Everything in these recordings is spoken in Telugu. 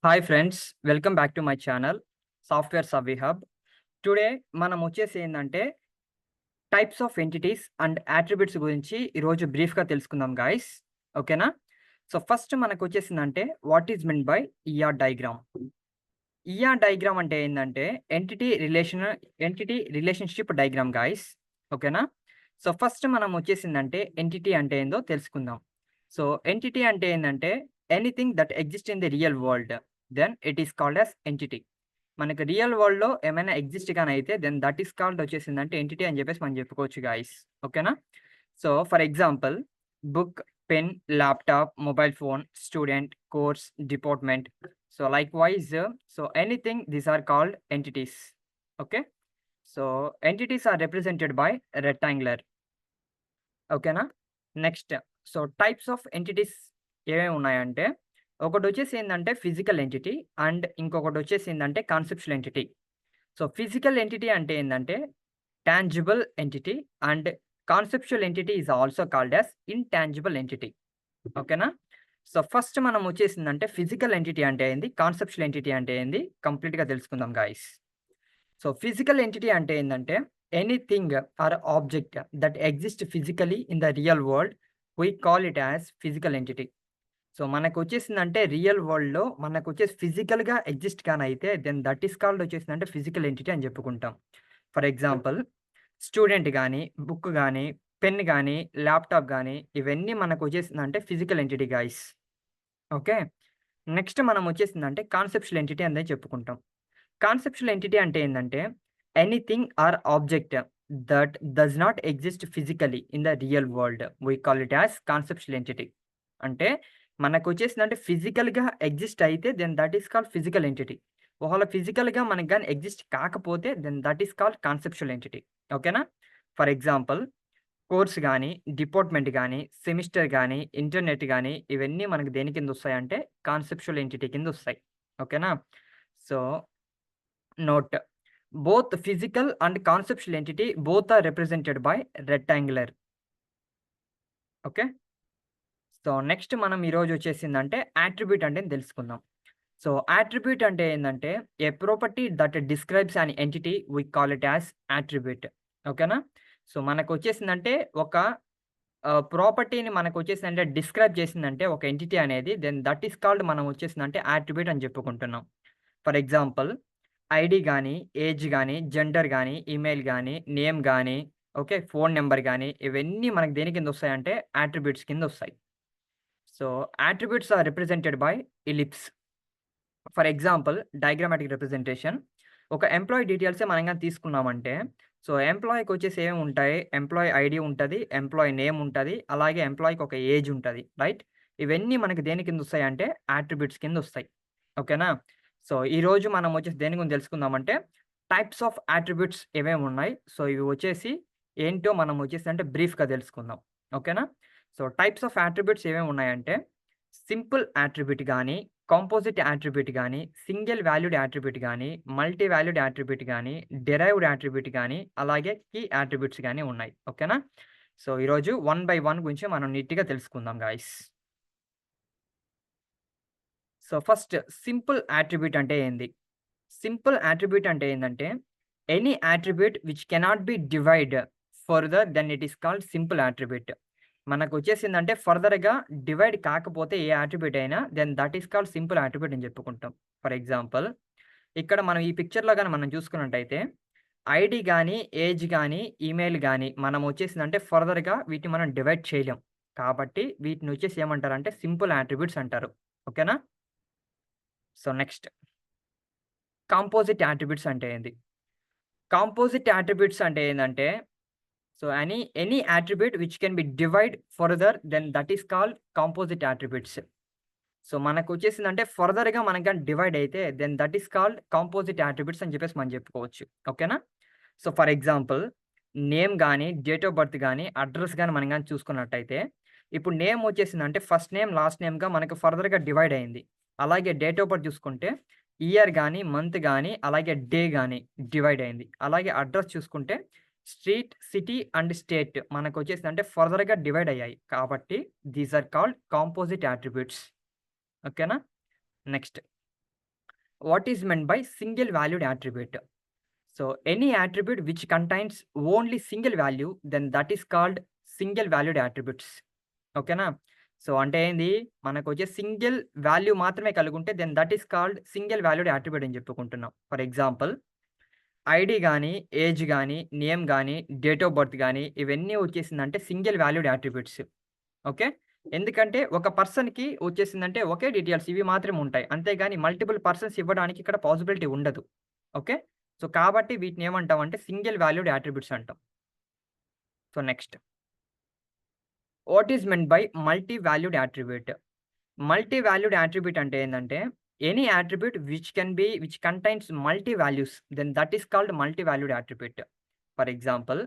Hi friends, welcome back to my channel software savvy hub. Today మనం వచ్చేసి ఏందంటే types of entities and attributes గురించి ఈరోజు బ్రీఫ్‌గా తెలుసుకుందాం గైస్. ఓకేనా? సో, ఫస్ట్ మనకొచ్చేసిందంటే what is mean by ER diagram. ER diagram అంటే ఏందంటే ఎంటిటీ రిలేషన్‌షిప్ డయాగ్రామ్ గైస్. ఓకేనా? సో, ఫస్ట్ మనం వచ్చేసిందంటే ఎంటిటీ అంటే ఏందో తెలుసుకుందాం. సో, ఎంటిటీ అంటే ఏందంటే anything that exist in the real world. Then it is called as entity. మనకు రియల్ వరల్డ్‌లో ఏమైనా ఎగ్జిస్ట్ గానైతే దెన్ దట్ ఈస్ కాల్డ్ వచ్చేసిందంటే ఎంటిటీ అని చెప్పేసి మనం చెప్పుకోవచ్చు గైస్. ఓకేనా? So, for example book, pen, laptop, mobile phone, student, course, department. So, likewise so, anything these are called entities. Okay. So, entities are represented by rectangular. ఓకేనా? Next so, types of entities ఏమేమి ఉన్నాయంటే ఒకటొచ్చేసి ఏందంటే ఫిజికల్ ఎంటిటీ అండ్ ఇంకొకటొచ్చేసి ఏందంటే conceptual entity. So, physical entity అంటే ఏందంటే tangible entity and conceptual entity is also called as intangible entity. ఓకేనా? సో, ఫస్ట్ మనం వచ్చేసిందంటే ఫిజికల్ ఎంటిటీ అంటే ఏంది? కాన్సెప్చువల్ ఎంటిటీ అంటే ఏంది? కంప్లీట్‌గా తెలుసుకుందాం గైస్. సో, ఫిజికల్ ఎంటిటీ అంటే ఏందంటే anything or object that exist physically in the real world we call it as physical entity. So, మనకొచ్చేసిందంటే రియల్ వరల్డ్‌లో మనకొచ్చేసి ఫిజికల్‌గా ఎగ్జిస్ట్ కానైతే దెన్ దట్ ఈస్ కాల్డ్ వచ్చేసిందంటే ఫిజికల్ ఎంటిటీ అని చెప్పుకుంటాం. ఫర్ ఎగ్జాంపుల్ స్టూడెంట్ గాని, బుక్ గాని, పెన్ గాని, ల్యాప్‌టాప్ గాని ఇవన్నీ మనకొచ్చేసిందంటే physical entity guys. Okay. Next మనం వచ్చేసిందంటే కాన్సెప్చువల్ ఎంటిటీ అనేది చెప్పుకుంటాం. కాన్సెప్చువల్ ఎంటిటీ అంటే ఏందంటే anything or object that does not exist physically in the real world we call it as conceptual entity. అంటే మనకొచ్చేసిందంటే ఫిజికల్‌గా ఎగ్జిస్ట్ అయితే then that is called physical entity. ఒకవేళ ఫిజికల్‌గా మనకు గాని ఎగ్జిస్ట్ కాకపోతే then that is called conceptual entity. ఓకేనా? ఫర్ ఎగ్జాంపుల్ కోర్స్ గాని, డిపార్ట్‌మెంట్ గాని, సెమిస్టర్ గాని, ఇంటర్నెట్ గాని ఇవన్నీ మనకు దేని కిందొస్తాయంటే కాన్సెప్చువల్ ఎంటిటీ కిందొస్తాయి. ఓకేనా? So, note both physical and conceptual entity both are represented by rectangular. Okay. So, next మనం ఈరోజు వచ్చేసిందంటే అట్రిబ్యూట్ అంటే తెలుసుకుందాం. సో, అట్రిబ్యూట్ అంటే ఏందంటే a property that describes an entity we call it as attribute. ఓకేనా? సో, మనకొచ్చేసిందంటే ఒక ప్రాపర్టీని మనకొచ్చేసిందంటే డిస్క్రైబ్ చేసిందంటే ఒక ఎంటిటీ అనేది దెన్ దట్ ఈస్ కాల్డ్ మనం వచ్చేసిందంటే అట్రిబ్యూట్ అని చెప్పుకుంటున్నాం. ఫర్ ఎగ్జాంపుల్ ఐడీ గాని, ఏజ్ గాని, జెండర్ గాని, ఈమెయిల్ గాని, నేమ్ గాని, ఓకే. ఫోను నంబర్ గాని ఇవన్నీ మనకు దేని కిందొస్తాయంటే అట్రిబ్యూట్స్ కిందొస్తాయి. So, attributes are represented by ellipse. For example diagrammatic representation. ఒక ఎంప్లాయీ డీటెయిల్సే మనం గాని తీసుకున్నామంటే, సో, ఎంప్లాయీకొచ్చేసి ఏముంటాయి? ఎంప్లాయీ ఐడీ ఉంటది, ఎంప్లాయీ నేమ్ ఉంటది, అలాగే ఎంప్లాయీకి ఒక ఏజ్ ఉంటది. రైట్? ఇవన్నీ మనకు దేని కిందొస్తాయంటే అట్రిబ్యూట్స్ కిందొస్తాయి. ఓకేనా? సో, ఈరోజు మనం వచ్చేసి దేని గురించి తెలుసుకుందామంటే, టైప్స్ ఆఫ్ అట్రిబ్యూట్స్ ఏమేమున్నాయి? సో, ఇవి వచ్చేసి ఏంటో మనం వచ్చేసి అంటే బ్రీఫ్‌గా తెలుసుకుందాం. ఓకేనా? సో, టైప్స్ ఆఫ్ అట్రిబ్యూట్స్ ఏమేమున్నాయంటే, సింపుల్ అట్రిబ్యూట్ గాని, కాంపోజిట్ అట్రిబ్యూట్ గాని, సింగిల్ వాల్యూడ్ అట్రిబ్యూట్ గాని, మల్టీ వాల్యూడ్ అట్రిబ్యూట్ గాని, డిరైవ్డ్ అట్రిబ్యూట్ గాని, అలాగే కీ అట్రిబ్యూట్స్ గాని ఉన్నాయి. ఓకేనా? సో, ఈరోజు వన్ బై వన్ గురించి మనం నీట్‌గా తెలుసుకుందాం guys. So, first simple attribute అంటే ఏంది? సింపుల్ అట్రిబ్యూట్ అంటే ఏందంటే, any attribute which cannot be divide further then it is called simple attribute. మనకొచ్చేసిందంటే ఫర్దర్‌గా డివైడ్ కాకపోతే ఏ అట్రిబ్యూట్ అయినా then that is called simple attribute అని చెప్పుకుంటాం. ఫర్ ఎగ్జాంపుల్ ఇక్కడ మనం ఈ పిక్చర్‌లో గాని మనం చూసుకున్నట్టయితే ఐడీ గాని, ఏజ్ గాని, ఈమెయిల్ గాని మనం వచ్చేసిందంటే ఫర్దర్‌గా వీటిని మనం డివైడ్ చేయలేం. కాబట్టి వీటిని వచ్చేసి ఏమంటారంటే సింపుల్ అట్రిబ్యూట్స్ అంటారు. ఓకేనా? సో, నెక్స్ట్ కాంపోజిట్ అట్రిబ్యూట్స్ అంటే ఏంది? కాంపోజిట్ అట్రిబ్యూట్స్ అంటే ఏందంటే, so, any attribute which can be divide further then that is called composite attributes. So, మనకొచ్చేసిందంటే ఫర్దర్‌గా మనకు గాని డివైడ్ అయితే then that is called composite attributes అని చెప్పేసి మనం చెప్పుకోవచ్చు. ఓకేనా? సో, ఫర్ ఎగ్జాంపుల్ నేమ్ గాని, డేట్ ఆఫ్ బర్త్ గాని, అడ్రెస్ గాని మనం గాని చూసుకున్నట్టయితే, ఇప్పుడు నేమ్ వచ్చేసిందంటే ఫస్ట్ నేమ్, లాస్ట్ నేమ్‌గా మనకు ఫర్దర్‌గా డివైడ్ అయింది. అలాగే డేట్ ఆఫ్ బర్త్ చూసుకుంటే ఇయర్ గాని, మంత్ గాని, అలాగే డే గాని డివైడ్ అయింది. అలాగే అడ్రెస్ చూసుకుంటే స్ట్రీట్, సిటీ అండ్ స్టేట్ మనకొచ్చేసిందంటే ఫర్దర్‌గా డివైడ్ అయ్యాయి. కాబట్టి these are called composite attributes. ఓకేనా? Next what is meant by single valued attribute? So any attribute which contains only single value then that is called single valued attributes. ఓకేనా? సో అంటే ఏంది? మనకొచ్చే సింగిల్ వాల్యూ మాత్రమే కలిగుంటే then that is called single valued attribute అని చెప్పుకుంటున్నాం. ఫర్ ఎగ్జాంపుల్ ఐడీ గాని, ఏజ్ గాని, నేమ్ గాని, డేట్ ఆఫ్ బర్త్ గాని ఇవన్నీ వచ్చేసిందంటే సింగిల్ వాల్యూడ్ యాట్రిబ్యూట్స్. ఓకే. ఎందుకంటే ఒక పర్సన్‌కి వచ్చేసిందంటే ఒకే డీటెయిల్స్ ఇవి మాత్రమే ఉంటాయి. అంతేగాని మల్టిపుల్ పర్సన్స్ ఇవ్వడానికి ఇక్కడ పాసిబిలిటీ ఉండదు. ఓకే. సో కాబట్టి వీటిని ఏమంటామంటే సింగిల్ వాల్యూడ్ యాట్రిబ్యూట్స్ అంటాం. So next what is meant by multi valued attribute? Multi valued attribute అంటే ఏందంటే any attribute which contains multi values then that is called multi valued attribute. For example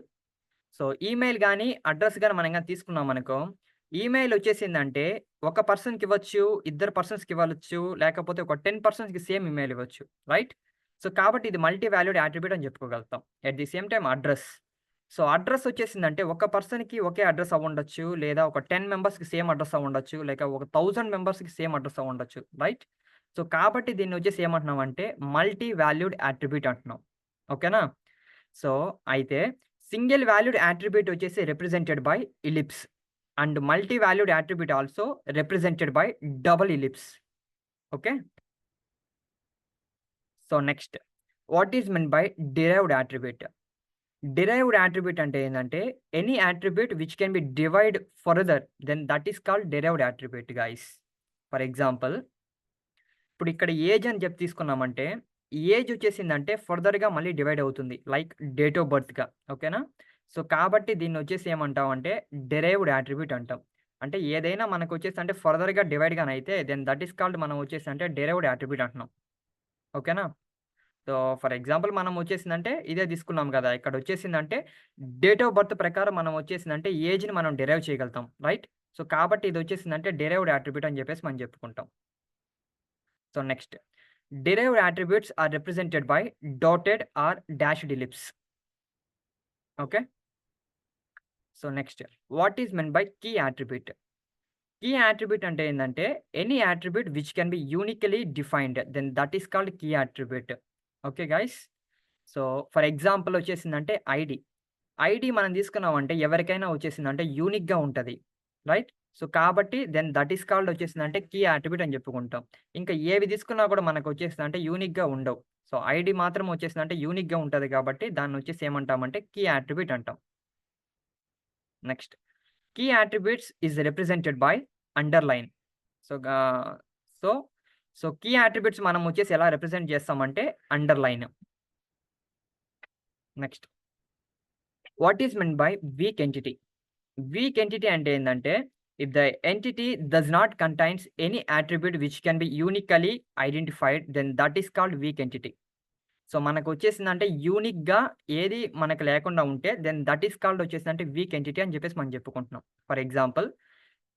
so email గాని, అడ్రెస్ గాని మనం గాని తీసుకున్నామనుకో, ఈమెయిల్ వచ్చేసిందంటే ఒక పర్సన్‌కి ఇవ్వచ్చు, ఇద్దరు పర్సన్స్‌కి ఇవ్వచ్చు, లేకపోతే ఒక 10 పర్సన్స్‌కి సేమ్ ఈమెయిల్ ఇవ్వచ్చు. రైట్? సో కాబట్టి ఇది మల్టీ వాల్యూడ్ యాట్రిబ్యూట్ అని చెప్పుకోగలుగుతాం. At the same time address. So address వచ్చేసిందంటే ఒక పర్సన్‌కి ఒకే అడ్రెస్ అవ్వుండొచ్చు, లేదా ఒక 10 మెంబర్స్‌కి సేమ్ అడ్రెస్ అవ్వుండొచ్చు, లేక ఒక 1000 మెంబర్స్‌కి సేమ్ అడ్రెస్ అవ్వుండొచ్చు. రైట్? సో కాబట్టి దీన్ని వచ్చేసి ఏమంటున్నామంటే మల్టీ వాల్యూడ్ యాట్రిబ్యూట్ అంటున్నాం. ఓకేనా? సో అయితే సింగిల్ వాల్యూడ్ యాట్రిబ్యూట్ వచ్చేసి represented by ellipse and multi valued attribute also represented by double ellipse. Okay. So next what is mean by derived attribute? Derived attribute అంటే ఏందంటే any attribute which can be divide further then that is called derived attribute guys. For example ఇప్పుడు ఇక్కడ ఏజ్ అని చెప్పి తీసుకున్నామంటే ఏజ్ వచ్చేసిందంటే ఫర్దర్‌గా మళ్ళీ డివైడ్ అవుతుంది. లైక్ డేట్ ఆఫ్ బర్త్‌గా. ఓకేనా? సో కాబట్టి దీన్ని వచ్చేసి ఏమంటామంటే డిరైవ్డ్ యాట్రిబ్యూట్ అంటాం. అంటే ఏదైనా మనకొచ్చేసి అంటే ఫర్దర్‌గా డివైడ్ గానైతే దెన్ దట్ ఈస్ కాల్డ్ మనం వచ్చేసి అంటే డిరైవ్డ్ యాట్రిబ్యూట్ అంటున్నాం. ఓకేనా? సో ఫర్ ఎగ్జాంపుల్ మనం వచ్చేసిందంటే ఇదే తీసుకున్నాం గదా! ఇక్కడ వచ్చేసిందంటే డేట్ ఆఫ్ బర్త్ ప్రకారం మనం వచ్చేసిందంటే ఏజ్‌ని మనం డిరైవ్ చేయగలుగుతాం. రైట్? సో కాబట్టి ఇది వచ్చేసిందంటే డిరైవ్డ్ యాట్రిబ్యూట్ అని చెప్పేసి మనం చెప్పుకుంటాం. So next derived attributes are represented by dotted or dashed ellipse. Okay. So next what is meant by key attribute? Key attribute అంటే ఏందంటే any attribute which can be uniquely defined then that is called key attribute. Okay guys. So for example వచ్చేసిందంటే ఐడీ. ఐడీ మనం తీసుకున్నామంటే ఎవరికైనా వచ్చేసిందంటే యూనిక్‌గా ఉంటది. రైట్? సో కాబట్టి దెన్ దట్ ఈస్ కాల్డ్ వచ్చేసిందంటే కీ యాట్రిబ్యూట్ అని చెప్పుకుంటాం. ఇంకా ఏవి తీసుకున్నా కూడా మనకు వచ్చేసిందంటే యూనిక్‌గా ఉండవు. సో ఐడీ మాత్రం వచ్చేసిందంటే యూనిక్‌గా ఉంటది కాబట్టి దాన్ని వచ్చేసి ఏమంటామంటే కీ యాట్రిబ్యూట్ అంటాం. Next key attributes is represented by underline. So గా సో సో కీ యాట్రిబ్యూట్స్ మనం వచ్చేసి ఎలా రిప్రజెంట్ చేస్తామంటే underline. Next what is mean by weak entity? Weak entity అంటే ఏందంటే if the entity does not contains any attribute which can be uniquely identified then that is called weak entity. So మనకు వచ్చేసిందంటే యూనిక్‌గా ఏది మనకు లేకుండా ఉంటే దెన్ దట్ ఈస్ కాల్డ్ వచ్చేసిందంటే వీక్ ఎంటిటీ అని చెప్పేసి మనం చెప్పుకుంటున్నాం. ఫర్ ఎగ్జాంపుల్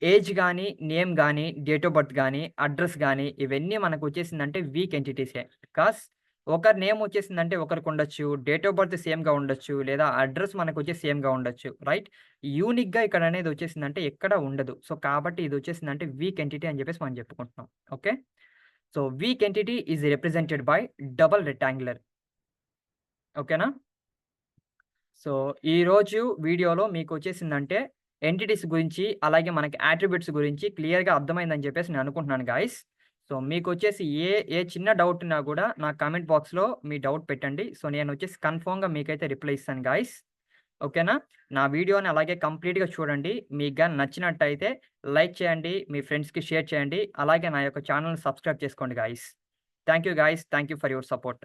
ఏజ్ గాని, నేమ్ గాని, డేట్ ఆఫ్ బర్త్ గాని, అడ్రెస్ గాని ఇవన్నీ మనకు వచ్చేసిందంటే వీక్ ఎంటిటీసే. బికాస్ ఒకరి నేమ్ వచ్చేసిందంటే ఒకరికుండొచ్చు. డేట్ ఆఫ్ బర్త్ సేమ్‌గా ఉండొచ్చు. లేదా అడ్రెస్ మనకొచ్చేసి సేమ్‌గా ఉండొచ్చు. రైట్? యూనిక్‌గా ఇక్కడ అనేది వచ్చేసిందంటే ఎక్కడ ఉండదు. సో కాబట్టి ఇది వచ్చేసిందంటే వీక్ ఎంటిటీ అని చెప్పేసి మనం చెప్పుకుంటున్నాం. Okay. So weak entity is represented by double rectangular. ఓకేనా? సో ఈరోజు వీడియోలో మీకొచ్చేసిందంటే ఎంటిటీస్ గురించి, అలాగే మనకి అట్రిబ్యూట్స్ గురించి క్లియర్‌గా అర్థమైందని చెప్పేసి నేను అనుకుంటున్నాను గాయ్స్. సో మీకొచ్చేసి ఏ చిన్న డౌట్ ఉన్నా గూడా నా కామెంట్ బాక్స్‌లో మీ డౌట్ పెట్టండి. సో నేనొచ్చేసి కన్ఫర్మ్‌గా మీకైతే రిప్లై ఇస్తాను గాయ్స్. ఓకేనా? నా వీడియోని అలాగే కంప్లీట్‌గా చూడండి. మీకు గాని నచ్చినట్టయితే లైక్ చేయండి. మీ ఫ్రెండ్స్‌కి షేర్ చేయండి. అలాగే నా యొక్క ఛానెల్‌ని సబ్స్క్రైబ్ చేసుకోండి guys. Thank you guys. Thank you for your support.